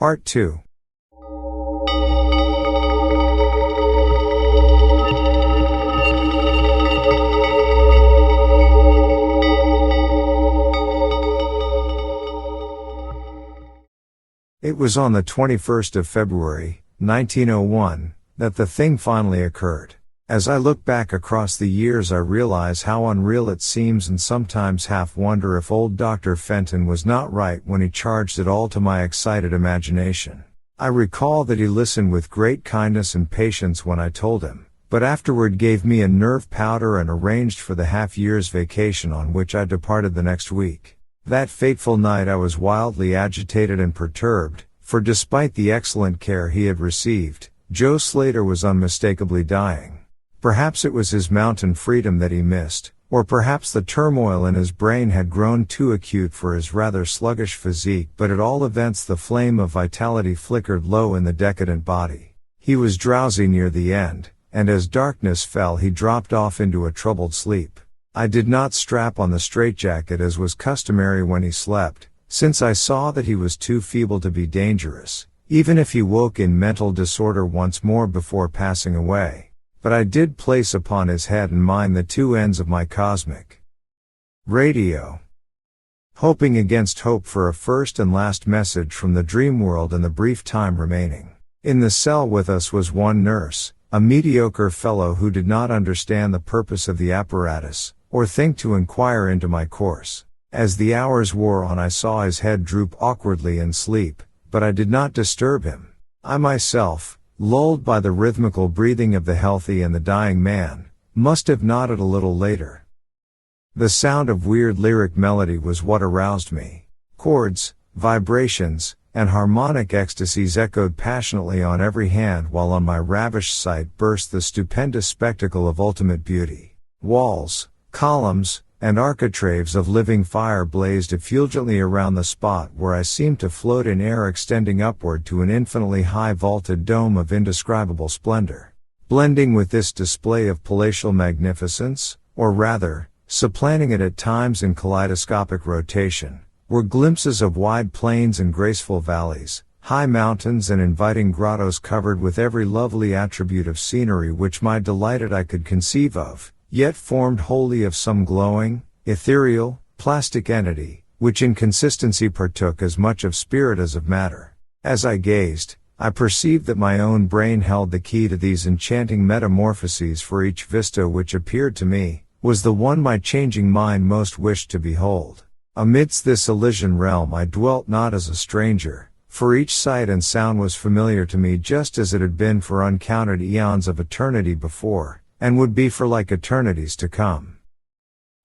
Part 2. It was on the 21st of February, 1901, that the thing finally occurred. As I look back across the years, I realize how unreal it seems, and sometimes half wonder if old Dr. Fenton was not right when he charged it all to my excited imagination. I recall that he listened with great kindness and patience when I told him, but afterward gave me a nerve powder and arranged for the half-year's vacation on which I departed the next week. That fateful night I was wildly agitated and perturbed, for despite the excellent care he had received, Joe Slater was unmistakably dying. Perhaps it was his mountain freedom that he missed, or perhaps the turmoil in his brain had grown too acute for his rather sluggish physique, but at all events the flame of vitality flickered low in the decadent body. He was drowsy near the end, and as darkness fell he dropped off into a troubled sleep. I did not strap on the straitjacket as was customary when he slept, since I saw that he was too feeble to be dangerous, even if he woke in mental disorder once more before passing away. But I did place upon his head and mine the two ends of my cosmic radio, hoping against hope for a first and last message from the dream world in the brief time remaining. In the cell with us was one nurse, a mediocre fellow who did not understand the purpose of the apparatus, or think to inquire into my course. As the hours wore on, I saw his head droop awkwardly in sleep, but I did not disturb him. I myself, lulled by the rhythmical breathing of the healthy and the dying man, must have nodded a little later. The sound of weird lyric melody was what aroused me. Chords, vibrations, and harmonic ecstasies echoed passionately on every hand, while on my ravished sight burst the stupendous spectacle of ultimate beauty. Walls, columns, and architraves of living fire blazed effulgently around the spot where I seemed to float in air extending upward to an infinitely high vaulted dome of indescribable splendor. Blending with this display of palatial magnificence, or rather, supplanting it at times in kaleidoscopic rotation, were glimpses of wide plains and graceful valleys, high mountains and inviting grottos covered with every lovely attribute of scenery which my delighted eye could conceive of, yet formed wholly of some glowing, ethereal, plastic entity, which in consistency partook as much of spirit as of matter. As I gazed, I perceived that my own brain held the key to these enchanting metamorphoses, for each vista which appeared to me, was the one my changing mind most wished to behold. Amidst this Elysian realm I dwelt not as a stranger, for each sight and sound was familiar to me just as it had been for uncounted eons of eternity before, and would be for like eternities to come.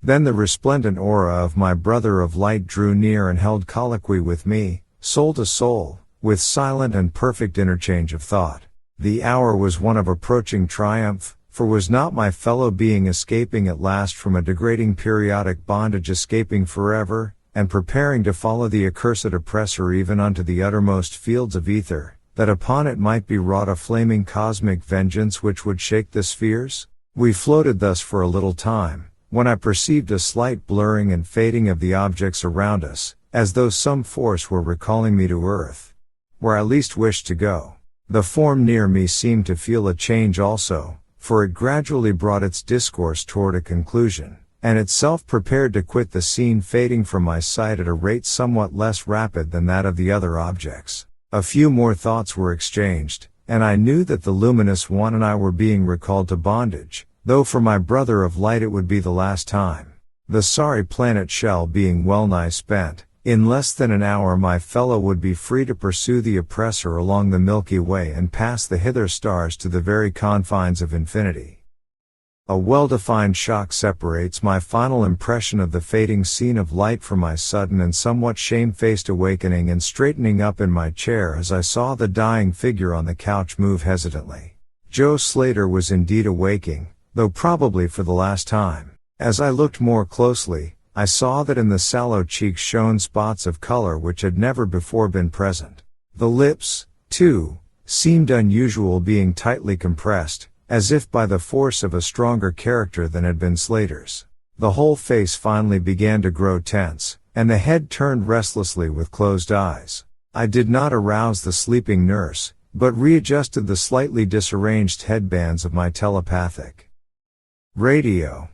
Then the resplendent aura of my brother of light drew near and held colloquy with me, soul to soul, with silent and perfect interchange of thought. The hour was one of approaching triumph, for was not my fellow being escaping at last from a degrading periodic bondage, escaping forever, and preparing to follow the accursed oppressor even unto the uttermost fields of ether, that upon it might be wrought a flaming cosmic vengeance which would shake the spheres? We floated thus for a little time, when I perceived a slight blurring and fading of the objects around us, as though some force were recalling me to earth, where I least wished to go. The form near me seemed to feel a change also, for it gradually brought its discourse toward a conclusion, and itself prepared to quit the scene, fading from my sight at a rate somewhat less rapid than that of the other objects. A few more thoughts were exchanged, and I knew that the luminous one and I were being recalled to bondage, though for my brother of light it would be the last time. The sorry planet shell being well nigh spent, in less than an hour my fellow would be free to pursue the oppressor along the Milky Way and pass the hither stars to the very confines of infinity. A well-defined shock separates my final impression of the fading scene of light from my sudden and somewhat shamefaced awakening and straightening up in my chair as I saw the dying figure on the couch move hesitantly. Joe Slater was indeed awaking, though probably for the last time. As I looked more closely, I saw that in the sallow cheeks shone spots of color which had never before been present. The lips, too, seemed unusual, being tightly compressed, as if by the force of a stronger character than had been Slater's. The whole face finally began to grow tense, and the head turned restlessly with closed eyes. I did not arouse the sleeping nurse, but readjusted the slightly disarranged headbands of my telepathic radio,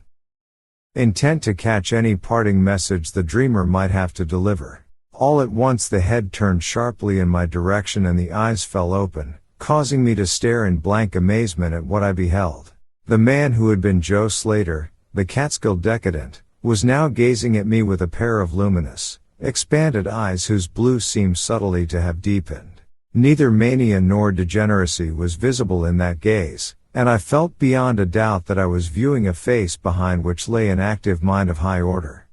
intent to catch any parting message the dreamer might have to deliver. All at once the head turned sharply in my direction and the eyes fell open, causing me to stare in blank amazement at what I beheld. The man who had been Joe Slater, the Catskill decadent, was now gazing at me with a pair of luminous, expanded eyes whose blue seemed subtly to have deepened. Neither mania nor degeneracy was visible in that gaze, and I felt beyond a doubt that I was viewing a face behind which lay an active mind of high order.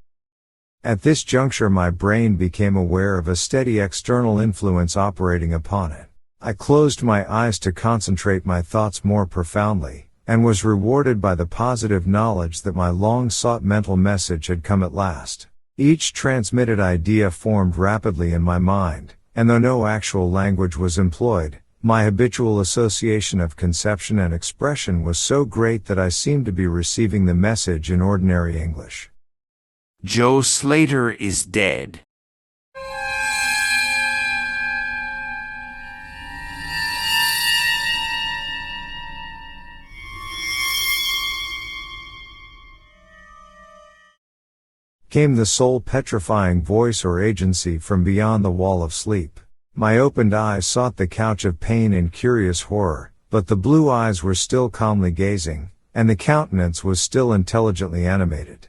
At this juncture my brain became aware of a steady external influence operating upon it. I closed my eyes to concentrate my thoughts more profoundly, and was rewarded by the positive knowledge that my long-sought mental message had come at last. Each transmitted idea formed rapidly in my mind, and though no actual language was employed, my habitual association of conception and expression was so great that I seemed to be receiving the message in ordinary English. Joe Slater is dead. Came the soul-petrifying voice or agency from beyond the wall of sleep. My opened eyes sought the couch of pain in curious horror, but the blue eyes were still calmly gazing, and the countenance was still intelligently animated.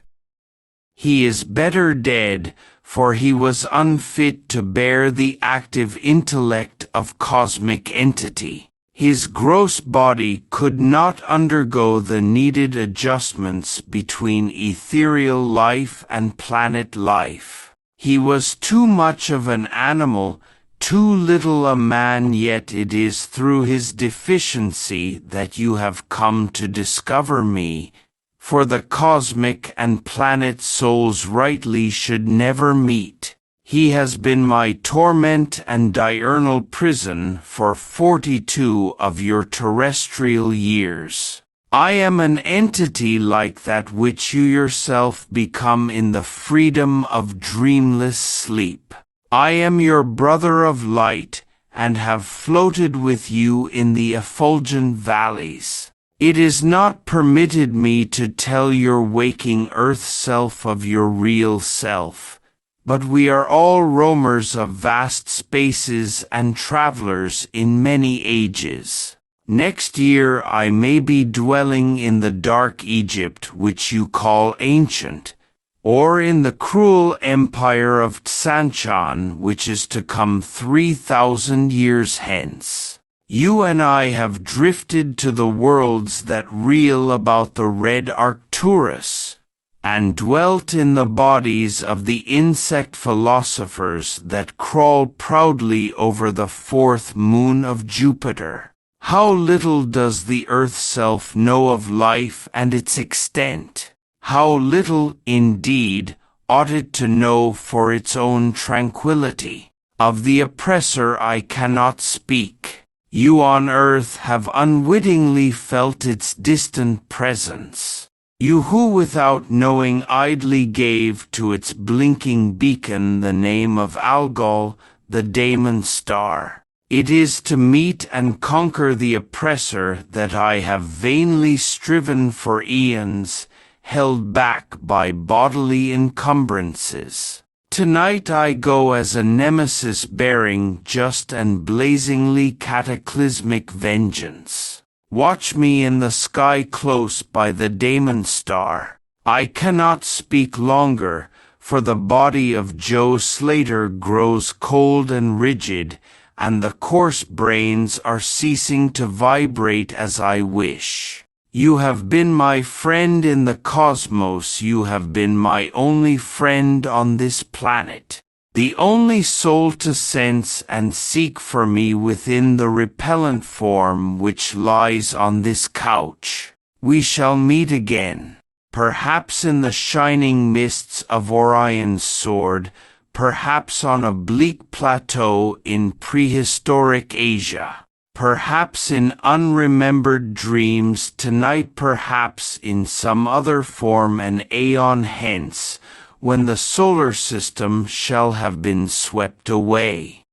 He is better dead, for he was unfit to bear the active intellect of cosmic entity. His gross body could not undergo the needed adjustments between ethereal life and planet life. He was too much of an animal, too little a man, yet it is through his deficiency that you have come to discover me, for the cosmic and planet souls rightly should never meet. He has been my torment and diurnal prison for 42 of your terrestrial years. I am an entity like that which you yourself become in the freedom of dreamless sleep. I am your brother of light, and have floated with you in the effulgent valleys. It is not permitted me to tell your waking earth self of your real self, but we are all roamers of vast spaces and travelers in many ages. Next year I may be dwelling in the dark Egypt which you call ancient, or in the cruel empire of Tsanchan which is to come 3,000 years hence. You and I have drifted to the worlds that reel about the red Arcturus, and dwelt in the bodies of the insect philosophers that crawl proudly over the fourth moon of Jupiter. How little does the earth self know of life and its extent! How little, indeed, ought it to know for its own tranquility! Of the oppressor I cannot speak. You on earth have unwittingly felt its distant presence. You who without knowing idly gave to its blinking beacon the name of Algol, the daemon star. It is to meet and conquer the oppressor that I have vainly striven for eons, held back by bodily encumbrances. Tonight I go as a nemesis bearing just and blazingly cataclysmic vengeance. Watch me in the sky close by the daemon star. I cannot speak longer, for the body of Joe Slater grows cold and rigid, and the coarse brains are ceasing to vibrate as I wish. You have been my friend in the cosmos, you have been my only friend on this planet. The only soul to sense and seek for me within the repellent form which lies on this couch. We shall meet again, perhaps in the shining mists of Orion's sword, perhaps on a bleak plateau in prehistoric Asia, perhaps in unremembered dreams tonight, perhaps in some other form an aeon hence, when the solar system shall have been swept away.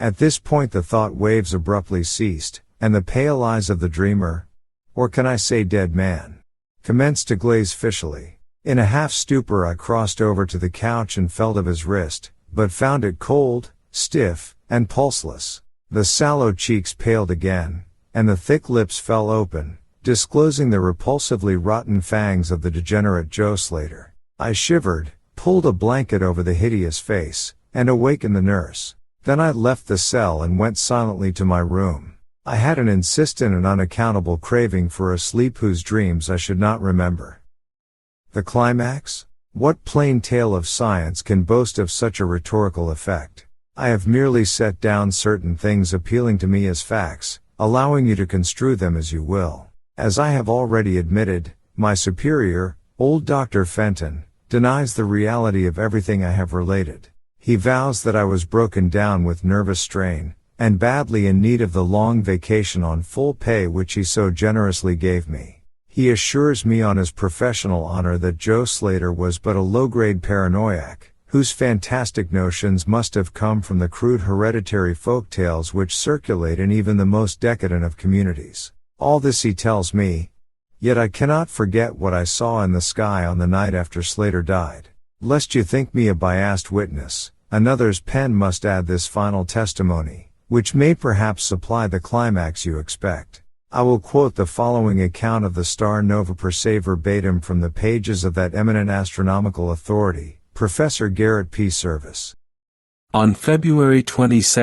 At this point the thought waves abruptly ceased, and the pale eyes of the dreamer, or can I say dead man, commenced to glaze fishily. In a half stupor I crossed over to the couch and felt of his wrist, but found it cold, stiff, and pulseless. The sallow cheeks paled again, and the thick lips fell open, disclosing the repulsively rotten fangs of the degenerate Joe Slater. I shivered, pulled a blanket over the hideous face, and awakened the nurse. Then I left the cell and went silently to my room. I had an insistent and unaccountable craving for a sleep whose dreams I should not remember. The climax? What plain tale of science can boast of such a rhetorical effect? I have merely set down certain things appealing to me as facts, allowing you to construe them as you will. As I have already admitted, my superior, old Dr. Fenton, denies the reality of everything I have related. He vows that I was broken down with nervous strain, and badly in need of the long vacation on full pay which he so generously gave me. He assures me on his professional honor that Joe Slater was but a low-grade paranoiac, whose fantastic notions must have come from the crude hereditary folktales which circulate in even the most decadent of communities. All this he tells me, yet I cannot forget what I saw in the sky on the night after Slater died. Lest you think me a biased witness, another's pen must add this final testimony, which may perhaps supply the climax you expect. I will quote the following account of the star nova Persei verbatim from the pages of that eminent astronomical authority, Professor Garrett P. Service. On February 22,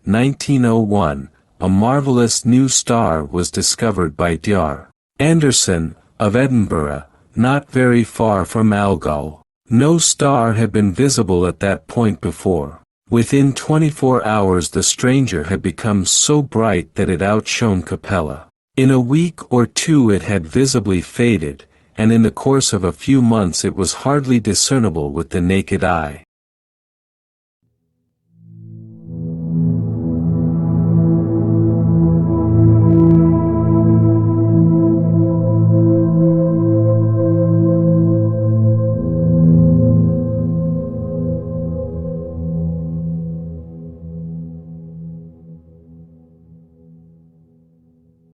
1901, a marvelous new star was discovered by Dr. Anderson, of Edinburgh, not very far from Algol. No star had been visible at that point before. Within 24 hours the stranger had become so bright that it outshone Capella. In a week or two it had visibly faded, and in the course of a few months it was hardly discernible with the naked eye.